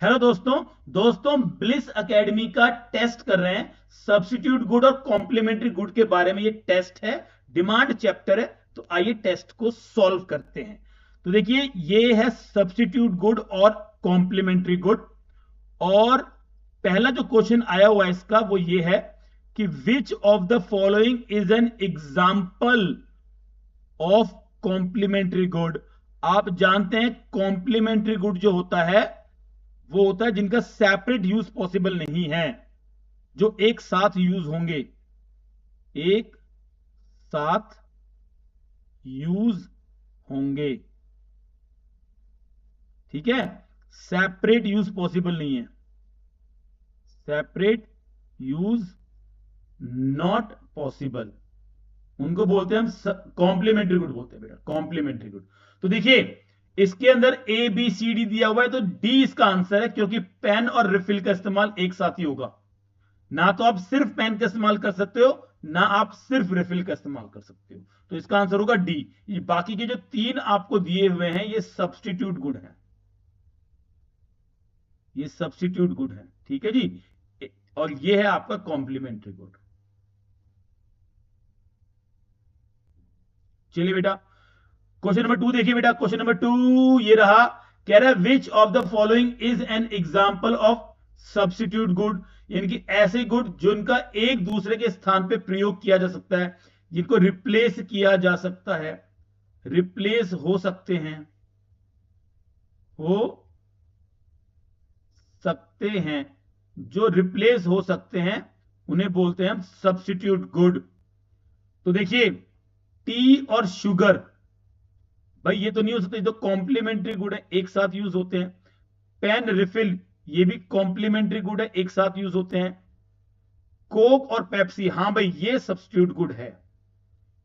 Hello दोस्तों। Bliss academy का test कर रहे हैं। सब्स्टिट्यूट गुड और कॉम्प्लीमेंट्री गुड के बारे में ये टेस्ट है, डिमांड चैप्टर है। तो आइए टेस्ट को सॉल्व करते हैं। तो देखिए, ये है सब्स्टिट्यूट गुड और कॉम्प्लीमेंट्री गुड। और पहला जो क्वेश्चन आया हुआ है इसका वो ये है कि which of the following is an example of complementary good. आप जानते हैं कॉम्प्लीमेंट्री गुड जो होता है वो होता है जिनका सेपरेट यूज पॉसिबल नहीं है, जो एक साथ यूज होंगे, एक साथ यूज होंगे। ठीक है, सेपरेट यूज पॉसिबल नहीं है, सेपरेट यूज नॉट पॉसिबल। उनको बोलते हैं हम कॉम्प्लीमेंट्री गुड बोलते हैं बेटा, कॉम्प्लीमेंट्री गुड। तो देखिए, इसके अंदर ए बी सी डी दिया हुआ है, तो डी इसका आंसर है, क्योंकि पेन और रिफिल का इस्तेमाल एक साथ ही होगा। ना तो आप सिर्फ पेन का इस्तेमाल कर सकते हो, ना आप सिर्फ रिफिल का इस्तेमाल कर सकते हो। तो इसका आंसर होगा डी। ये बाकी के जो तीन आपको दिए हुए हैं ये सब्स्टिट्यूट गुड है, ये सब्स्टिट्यूट गुड है। ठीक है जी। और ये है आपका कॉम्प्लीमेंट्री गुड। चलिए बेटा, क्वेश्चन नंबर 2 देखिए बेटा। क्वेश्चन नंबर 2 ये रहा, कह रहा है विच of the following is an example of substitute good. यानी कि ऐसे गुड जिनका एक दूसरे के स्थान पे प्रयोग किया जा सकता है, जिनको रिप्लेस किया जा सकता है, रिप्लेस हो सकते हैं, हो सकते हैं, जो रिप्लेस हो सकते हैं उन्हें बोलते हैं हम सब्स्टिट्यूट गुड। तो देखिए, टी और शुगर, भाई ये तो नहीं हो सकता, ये तो कॉम्प्लीमेंट्री गुड है, एक साथ यूज होते हैं। पेन रिफिल, ये भी कॉम्प्लीमेंट्री गुड है, एक साथ यूज होते हैं। कोक और पेप्सी, हां भाई ये सब्स्टिट्यूट गुड है,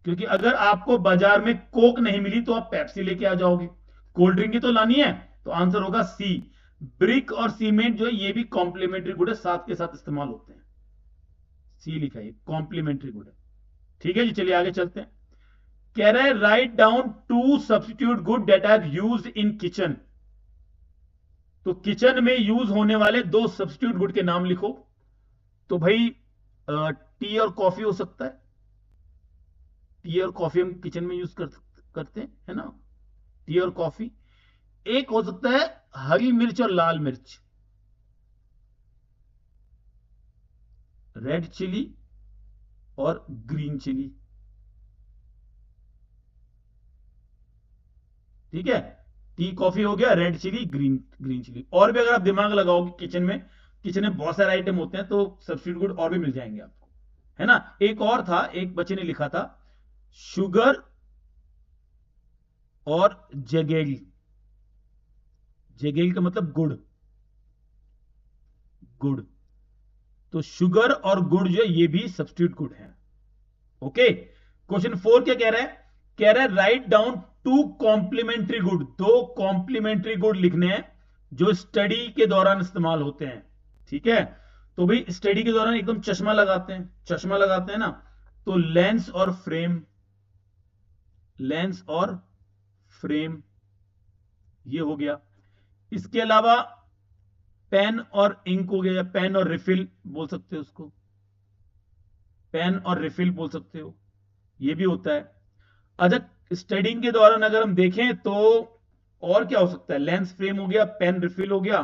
क्योंकि अगर आपको बाजार में कोक नहीं मिली तो आप पेप्सी लेके आ जाओगे, कोल्ड ड्रिंक की तो लानी है। तो आंसर होगा सी। ब्रिक और सीमेंट जो है ये भी कॉम्प्लीमेंट्री गुड है, साथ के साथ इस्तेमाल होते हैं। सी लिखा है, कॉम्प्लीमेंट्री गुड है। ठीक है जी, चलिए आगे चलते हैं। कह रहा है write down two substitute good that are used in kitchen. तो किचन में यूज होने वाले दो सब्स्टिट्यूट गुड के नाम लिखो। तो भाई, टी और कॉफी हो सकता है। टी और कॉफी हम किचन में यूज करते हैं, है ना, टी और कॉफी। एक हो सकता है हरी मिर्च और लाल मिर्च, रेड चिली और ग्रीन चिली। ठीक है, टी कॉफी हो गया, red chilli, green green chilli. और भी अगर आप दिमाग लगाओगे किचन में बहुत सारे आइटम होते हैं, तो सब्स्टिट्यूट गुड और भी मिल जाएंगे आपको, है ना। एक और था, एक बच्चे ने लिखा था शुगर और जगेरी। जगेरी का मतलब गुड़, गुड़। तो शुगर और गुड़ जो है ये भी सब्स्टिट्यूट गुड है। ओके, क्वेश्चन 4 क्या कह रहा है, कह रहा है write down two complementary good. दो कॉम्प्लीमेंट्री गुड लिखने हैं जो स्टडी के दौरान इस्तेमाल होते हैं। ठीक है, तो भाई स्टडी के दौरान एकदम चश्मा लगाते हैं, चश्मा लगाते हैं ना, तो लेंस और फ्रेम, लेंस और फ्रेम ये हो गया। इसके अलावा पेन और इंक हो गया, पेन और रिफिल बोल सकते हो उसको, पेन और रिफिल बोल सकते हो, ये भी होता है। अच्छा, स्टडिंग के दौरान अगर हम देखें तो और क्या हो सकता है, लेंस फ्रेम हो गया, पेन रिफिल हो गया,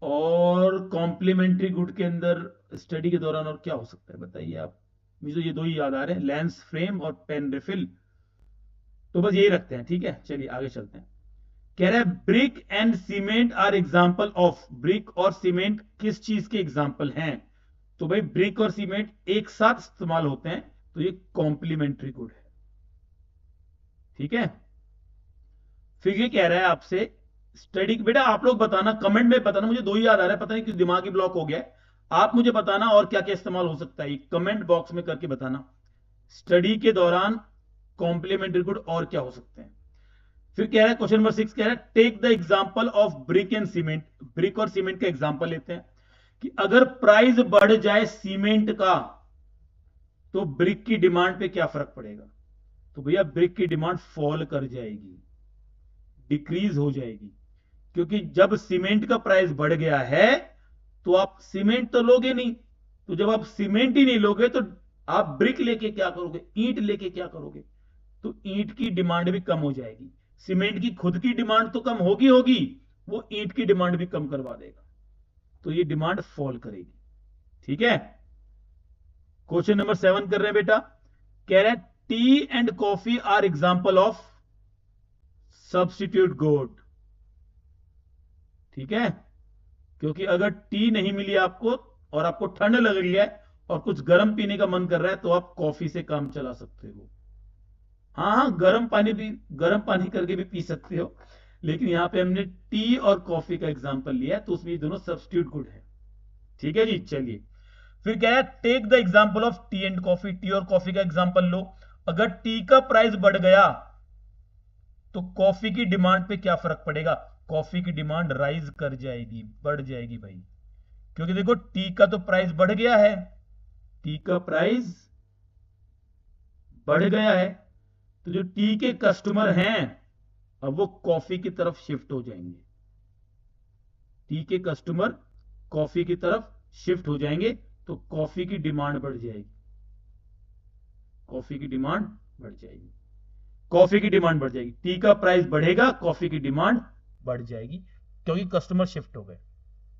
और कॉम्प्लीमेंट्री गुड के अंदर स्टडी के दौरान और क्या हो सकता है बताइए आप। मुझे तो ये दो ही याद आ रहे हैं, लेंस फ्रेम और पेन रिफिल। तो बस यही रखते हैं, ठीक है, चलिए आगे चलते हैं। कह रहा है brick and cement are example of. Brick और सीमेंट किस चीज के एग्जाम्पल हैं। तो भाई ब्रिक और सीमेंट एक साथ इस्तेमाल होते हैं, तो ये कॉम्प्लीमेंट्री गुड है। ठीक है, फिर ये कह रहा है आपसे स्टडी। बेटा आप लोग बताना, कमेंट में बताना, मुझे दो ही याद आ रहा है, पता नहीं क्यों दिमागी ब्लॉक हो गया है। आप मुझे बताना और क्या क्या इस्तेमाल हो सकता है, कमेंट बॉक्स में करके बताना। स्टडी के दौरान कॉम्प्लीमेंट्री गुड और क्या हो सकते हैं। फिर कह रहा है क्वेश्चन नंबर 6 कह रहा है take the example of brick and cement. Brick और सीमेंट का एग्जांपल लेते हैं कि अगर प्राइस बढ़ जाए सीमेंट का तो ब्रिक की डिमांड पे क्या फर्क पड़ेगा। तो भैया ब्रिक की डिमांड फॉल कर जाएगी, डिक्रीज हो जाएगी, क्योंकि जब सीमेंट का प्राइस बढ़ गया है तो आप सीमेंट तो लोगे नहीं, तो जब आप सीमेंट ही नहीं लोगे तो आप ब्रिक लेके क्या करोगे, ईंट लेके क्या करोगे, तो ईंट की डिमांड भी कम हो जाएगी। सीमेंट की खुद की डिमांड तो कम होगी, वो ईंट की डिमांड भी कम करवा देगा, तो ये डिमांड फॉल करेगी। ठीक है, क्वेश्चन नंबर 7 कर रहे हैं बेटा। कह रहे हैं tea and coffee are example of substitute good. ठीक है, क्योंकि अगर टी नहीं मिली आपको और आपको ठंड लग रही है और कुछ गर्म पीने का मन कर रहा है तो आप कॉफी से काम चला सकते हो। हाँ, गर्म पानी करके भी पी सकते हो, लेकिन यहां पे हमने टी और कॉफी का एग्जांपल लिया है, तो उसमें ये दोनों सब्स्टिट्यूट गुड है। ठीक है जी, चलिए फिर क्या है, take the example of tea and coffee. Tea और कॉफी का एग्जांपल लो। अगर टी का प्राइस बढ़ गया तो कॉफी की डिमांड पे क्या फर्क पड़ेगा, कॉफी की डिमांड राइज कर जाएगी, बढ़ जाएगी भाई, क्योंकि देखो टी का तो प्राइस बढ़ गया है, टी का प्राइस बढ़ गया है, तो जो टी के कस्टमर हैं अब वो कॉफी की तरफ शिफ्ट हो जाएंगे, टी के कस्टमर कॉफी की तरफ शिफ्ट हो जाएंगे, तो कॉफी की डिमांड बढ़ जाएगी, कॉफी की डिमांड बढ़ जाएगी, कॉफी की डिमांड बढ़ जाएगी, टी का प्राइस बढ़ेगा, कॉफी की डिमांड बढ़ जाएगी, क्योंकि कस्टमर शिफ्ट हो गए।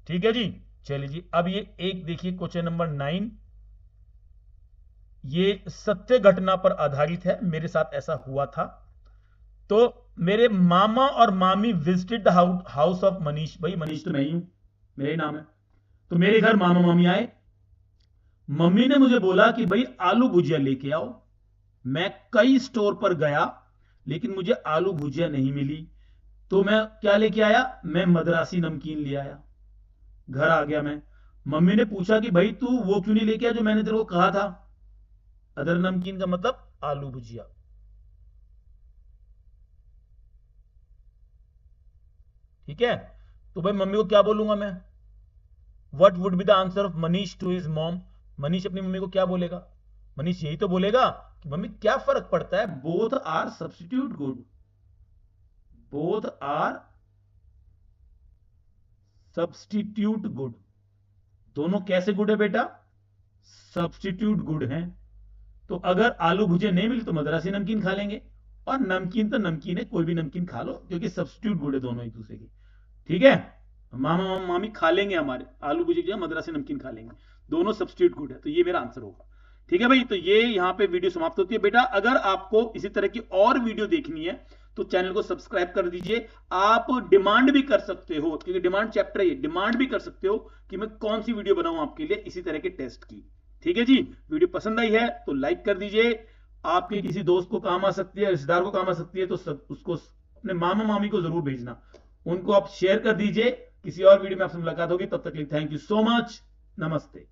ठीक है जी, चलिए जी, अब ये एक देखिए क्वेश्चन नंबर 9, ये सत्य घटना पर आधारित है, मेरे साथ ऐसा हुआ था। तो मेरे मामा और मामी visited the house of Manish. भाई मनीष तो मैं ही हूं, मेरा ही नाम है। तो मेरे घर मामा मामी आए, मम्मी ने मुझे बोला कि भाई आलू भुजिया लेके आओ। मैं कई स्टोर पर गया लेकिन मुझे आलू भुजिया नहीं मिली, तो मैं क्या लेके आया, मैं मद्रासी नमकीन ले आया। घर आ गया मैं, मम्मी ने पूछा कि भाई तू वो क्यों नहीं लेके आया जो मैंने तेरे को कहा था, अदर नमकीन का मतलब आलू भुजिया। ठीक है, तो भाई मम्मी को क्या बोलूंगा मैं, what would be the answer of Manish to his mom. Manish अपनी मम्मी को क्या बोलेगा, मनीष यही तो बोलेगा कि मम्मी क्या फर्क पड़ता है, both are substitute good, both are substitute good. दोनों कैसे गुड है बेटा, सब्स्टिट्यूट गुड हैं। तो अगर आलू भुजिया नहीं मिली तो मद्रासी नमकीन खा लेंगे, और नमकीन तो नमकीन है, कोई भी नमकीन खा लो, क्योंकि सब्स्टिट्यूट गुड है दोनों एक दूसरे की। ठीक है, मामा मामी खा लेंगे हमारे आलू भुजिया, मद्रासी नमकीन खा लेंगे, दोनों सब्स्टिट्यूट गुड है, तो ये मेरा आंसर होगा। ठीक है भाई, तो ये यहां पे वीडियो समाप्त होती है बेटा। अगर आपको इसी तरह की और वीडियो देखनी है तो चैनल को सब्सक्राइब कर दीजिए। आप डिमांड भी कर सकते हो, क्योंकि डिमांड चैप्टर है, डिमांड भी कर सकते हो कि मैं कौन सी वीडियो बनाऊं आपके लिए इसी तरह के टेस्ट की। ठीक है जी, वीडियो पसंद आई है तो लाइक कर दीजिए, आपके किसी दोस्त को काम आ सकती है, रिश्तेदार को काम आ सकती है, तो उसको अपने मामा मामी को जरूर भेजना, उनको आप शेयर कर दीजिए। किसी और वीडियो में आपसे मुलाकात होगी, तब तक के लिए थैंक यू सो मच, नमस्ते।